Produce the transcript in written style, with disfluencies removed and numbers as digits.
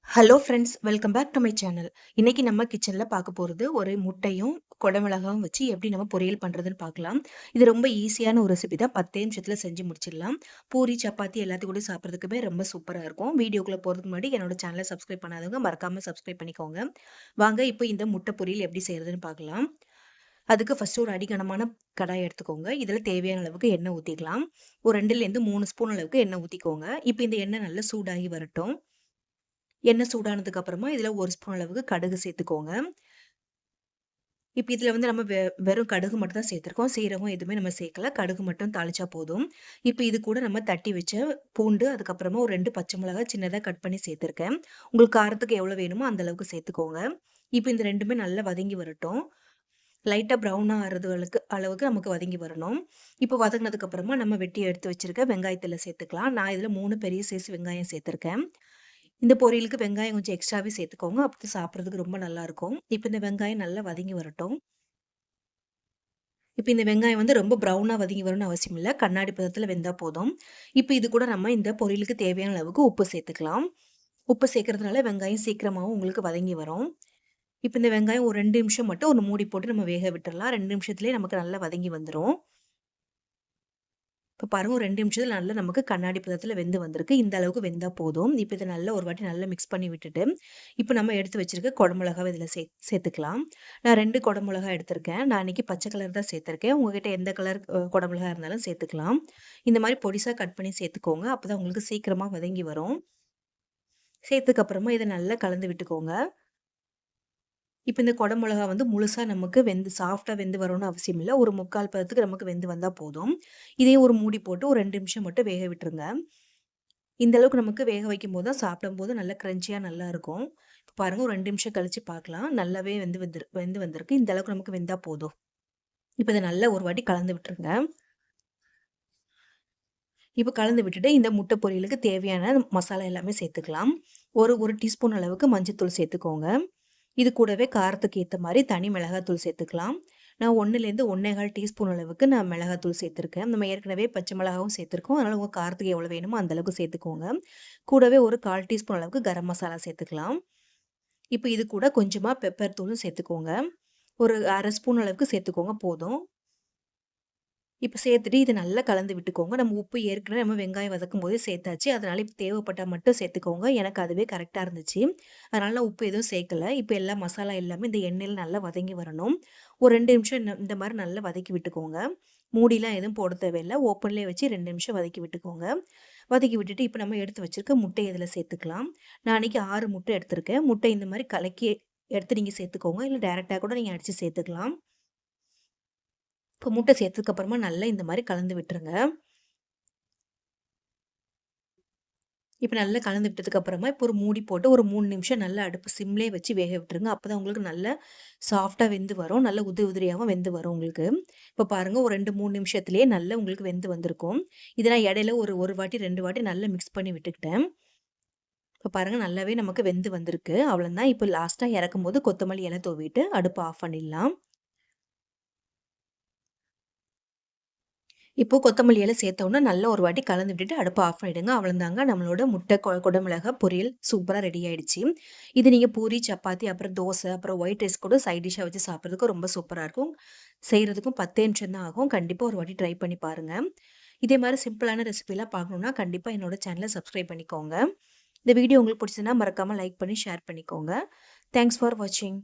Hello friends, welcome back to my channel. இன்னைக்கு நம்ம கிச்சன்ல பார்க்க போறது ஒரு முட்டையும், குடமிளகாவும் வச்சு எப்படி நம்ம பொரியல் பண்றதுன்னு பார்க்கலாம். இது ரொம்ப ஈஸியான ஒரு ரெசிபி தான். 10 நிமிஷத்துல செஞ்சு முடிச்சிடலாம். பூரி, சப்பாத்தி எல்லாத்துக்கும் கூட சாப்பிடுறதுக்குமே ரொம்ப சூப்பரா இருக்கும். வீடியோக்குள்ள போறதுக்கு முன்னாடி என்னோட சேனலை சப்ஸ்கிரைப் பண்ணாதவங்க மறக்காம சப்ஸ்கிரைப் பண்ணிக்கோங்க. வாங்க இப்போ இந்த முட்டை பொரியல் எப்படி செய்யறதுன்னு பார்க்கலாம். அதுக்கு ஃபர்ஸ்ட் ஒரு அடிகனமான கடாய் எடுத்துக்கோங்க. இதுல தேவையான அளவுக்கு எண்ணெய் ஊத்திக்கலாம். ஒரு 2லேருந்து 3 ஸ்பூன் அளவுக்கு எண்ணெய் ஊத்திக்கோங்க. இப்போ இந்த எண்ணெய் நல்லா சூடாகி வரட்டும். எண்ணெய் சூடானதுக்கு அப்புறமா இதுல 1 ஸ்பூன் அளவுக்கு கடுகு சேர்த்துக்கோங்க. இப்ப இதுல வந்து நம்ம வெறும் கடுகு மட்டும் தான் சேர்த்துருக்கோம். சீரகம் எதுவுமே நம்ம சேர்க்கல. கடுகு மட்டும் தாளிச்சா போதும். இப்ப இது கூட நம்ம தட்டி வச்ச பூண்டு, அதுக்கப்புறமா ஒரு 2 பச்சை மிளகாய் சின்னதா கட் பண்ணி சேர்த்துருக்கேன். உங்களுக்கு காரத்துக்கு எவ்வளவு வேணுமோ அந்த அளவுக்கு சேர்த்துக்கோங்க. இப்ப இந்த 2மே நல்லா வதங்கி வரட்டும். லைட்டா ப்ரவுனா ஆறது அளவுக்கு நமக்கு வதங்கி வரணும். இப்ப வதங்கினதுக்கு அப்புறமா நம்ம வெட்டி எடுத்து வச்சிருக்க வெங்காயத்துல சேர்த்துக்கலாம். நான் இதுல 3 பெரிய சைஸ் வெங்காயம் சேர்த்துருக்கேன். இந்த பொரியலுக்கு வெங்காயம் கொஞ்சம் எக்ஸ்ட்ராவே சேர்த்துக்கோங்க. அப்பதான் சாப்பிடுறதுக்கு ரொம்ப நல்லாருக்கும். இப்ப இந்த வெங்காயம் நல்லா வதங்கி வரட்டும். இப்ப இந்த வெங்காயம் வந்து ரொம்ப ப்ரவுனா வதங்கி வரணும்னு அவசியம் இல்ல. கண்ணாடி பதத்துல வெந்தா போதும். இப்ப இது கூட நம்ம இந்த பொரியலுக்கு தேவையான அளவுக்கு உப்பு சேர்த்துக்கலாம். உப்பு சேர்க்கறதுனால வெங்காயம் சீக்கிரமாவும் உங்களுக்கு வதங்கி வரும். இப்ப இந்த வெங்காயம் ஒரு 2 நிமிஷம் மட்டும் ஒரு மூடி போட்டு நம்ம வேக விட்டுறலாம். 2 நிமிஷத்துலயே நமக்கு நல்லா வதங்கி வந்துரும். இப்ப பாருங்க ஒரு 2 நிமிஷத்துல நல்லா நமக்கு கண்ணாடி பதத்துல வெந்து வந்திருக்கு. இந்த அளவுக்கு வெந்தா போதும். இப்ப இத நல்லா ஒரு வாட்டி நல்லா மிக்ஸ் பண்ணி விட்டுட்டு, இப்ப நம்ம எடுத்து வச்சிருக்க குடமிளகாவ இதுல சேர்த்துக்கலாம். நான் 2 குடமிளகா எடுத்திருக்கேன். நான் இன்னைக்கு பச்சை கலர் தான் சேர்த்திருக்கேன். உங்ககிட்ட எந்த கலர் குடமிளகா இருந்தாலும் சேர்த்துக்கலாம். இந்த மாரி பொடிசா கட் பண்ணி சேர்த்துக்கோங்க. அப்பதான் உங்களுக்கு சீக்கிரமா வதங்கி வரும். சேர்த்ததுக்கு அப்புறமா இத நல்லா கலந்து விட்டுக்கோங்க. இப்ப இந்த கொடை மிளகா வந்து முழுசா நமக்கு சாஃப்ட்டா வெந்து வரணும்னு அவசியம் இல்ல. ஒரு 3/4 பதத்துக்கு நமக்கு வெந்து வந்தா போதும். இதே ஒரு மூடி போட்டு ஒரு 2 நிமிஷம் மட்டும் வேக விட்டுருங்க. இந்த அளவுக்கு நமக்கு வேக வைக்கும்போது தான் சாப்பிடும்போது நல்லா கிரன்ச்சியா நல்லா இருக்கும். இப்ப பாருங்க ஒரு 2 நிமிஷம் கழிச்சு பார்க்கலாம். நல்லாவே வெந்து வந்திருக்கு. இந்த அளவுக்கு நமக்கு வெந்தா போதும். இப்ப இத நல்லா ஒரு வாட்டி கலந்து விட்டுருங்க. இப்ப கலந்து விட்டுட்டு இந்த முட்டை பொரியலுக்கு தேவையான மசாலா எல்லாமே சேர்த்துக்கலாம். ஒரு 1 டீஸ்பூன் அளவுக்கு மஞ்சள்தூள் சேர்த்துக்கோங்க. இது கூடவே காரத்துக்கு ஏத்த மாரி தனி மிளகாத்தூள் சேர்த்துக்கலாம். நான் 1லேருந்து 1 1/4 டீஸ்பூன் அளவுக்கு நான் மிளகாத்தூள் சேர்த்துருக்கேன். நம்ம ஏற்கனவே பச்சை மிளகாவும் சேர்த்துருக்கோம். அதனால உங்க காரத்துக்கு எவ்வளோ வேணுமோ அந்த அளவுக்கு சேர்த்துக்கோங்க. கூடவே ஒரு 1/4 டீஸ்பூன் அளவுக்கு கரம் மசாலா சேர்த்துக்கலாம். இப்ப இது கூட கொஞ்சமா பெப்பர் தூளும் சேர்த்துக்கோங்க. ஒரு 1/2 ஸ்பூன் அளவுக்கு சேர்த்துக்கோங்க போதும். இப்ப சேர்த்துட்டு இத நல்லா கலந்து விட்டுக்கோங்க. நம்ம உப்பு ஏற்கனவே நம்ம வெங்காயம் வதக்கும்போதே சேர்த்தாச்சு. அதனால இப்ப தேவைப்பட்டா மட்டும் சேர்த்துக்கோங்க. எனக்கு அதுவே கரெக்ட்டா இருந்துச்சு. அதனால நான் உப்பு எதுவும் சேர்க்கல. இப்ப எல்லா மசாலா எல்லாமே இந்த எண்ணெயில நல்லா வதங்கி வரணும். ஒரு 2 நிமிஷம் இந்த மாரி நல்லா வதக்கி விட்டுக்கோங்க. மூடிலாம் எதுவும் போட தேவையில்ல. ஓப்பன்லயே வச்சு 2 நிமிஷம் வதக்கி விட்டுக்கோங்க. வதக்கி விட்டுட்டு இப்ப நம்ம எடுத்து வச்சிருக்க முட்டைய இதுல சேர்த்துக்கலாம். நான் அன்னைக்கு 6 முட்டை எடுத்திருக்கேன். முட்டை இந்த மாரி கலக்கி எடுத்து நீங்க சேர்த்துக்கோங்க. இல்ல டைரக்ட்டா கூட நீங்க அடிச்சு சேர்த்துக்கலாம். இப்ப முட்டை சேர்த்ததுக்கு அப்புறமா நல்லா இந்த மாரி கலந்து விட்டுருங்க. இப்ப நல்லா கலந்து விட்டதுக்கு அப்புறமா, இப்போ ஒரு மூடி போட்டு ஒரு 3 நிமிஷம் நல்லா அடுப்பு சிம்லயே வச்சு வேக விட்டுருங்க. அப்பதான் உங்களுக்கு நல்ல சாஃப்ட்டா வெந்து வரும். நல்ல உதிரி உதிரியாவும் வெந்து வரும் உங்களுக்கு. இப்ப பாருங்க ஒரு 2, 3 நிமிஷத்திலேயே நல்லா உங்களுக்கு வெந்து வந்திருக்கும். இத நான் இடையில ஒரு 1 வாட்டி, 2 வாட்டி நல்லா மிக்ஸ் பண்ணி விட்டுக்கிட்டேன். இப்ப பாருங்க நல்லாவே நமக்கு வெந்து வந்திருக்கு. அவ்வளதான். இப்ப லாஸ்ட்டா இறக்கும்போது கொத்தமல்லி இலை தூவிட்டு அடுப்ப ஆஃப் பண்ணிடலாம். இப்போ கொத்தமல்லி இலை சேர்த்தோனே நல்லா ஒரு வாட்டி கலந்து விட்டுட்டு அடுப்ப ஆஃப் பண்ணிடுங்க. அவ்வளோதாங்க நம்மளோட முட்டை குடமிளகா பொரியல் சூப்பரா ரெடி ஆயிடுச்சு. இது நீங்க பூரி, சப்பாத்தி, அப்புறம் தோசை, அப்புறம் ஒயிட் ரைஸ் கூட சைட் டிஷ்ஷா வச்சு சாப்பிடுறதுக்கு ரொம்ப சூப்பரா இருக்கும். செய்றதுக்கும் 10 நிமிஷம் தான் ஆகும். கண்டிப்பா ஒரு வாட்டி ட்ரை பண்ணி பாருங்க. இதே மாரி சிம்பிளான ரெசிபிலாம் பார்க்கணும்னா கண்டிப்பா என்னோட சேனல சப்ஸ்கிரைப் பண்ணிக்கோங்க. இந்த வீடியோ உங்களுக்கு பிடிச்சதுன்னா மறக்காம லைக் பண்ணி ஷேர் பண்ணிக்கோங்க. தேங்க்ஸ் ஃபார் வாட்சிங்.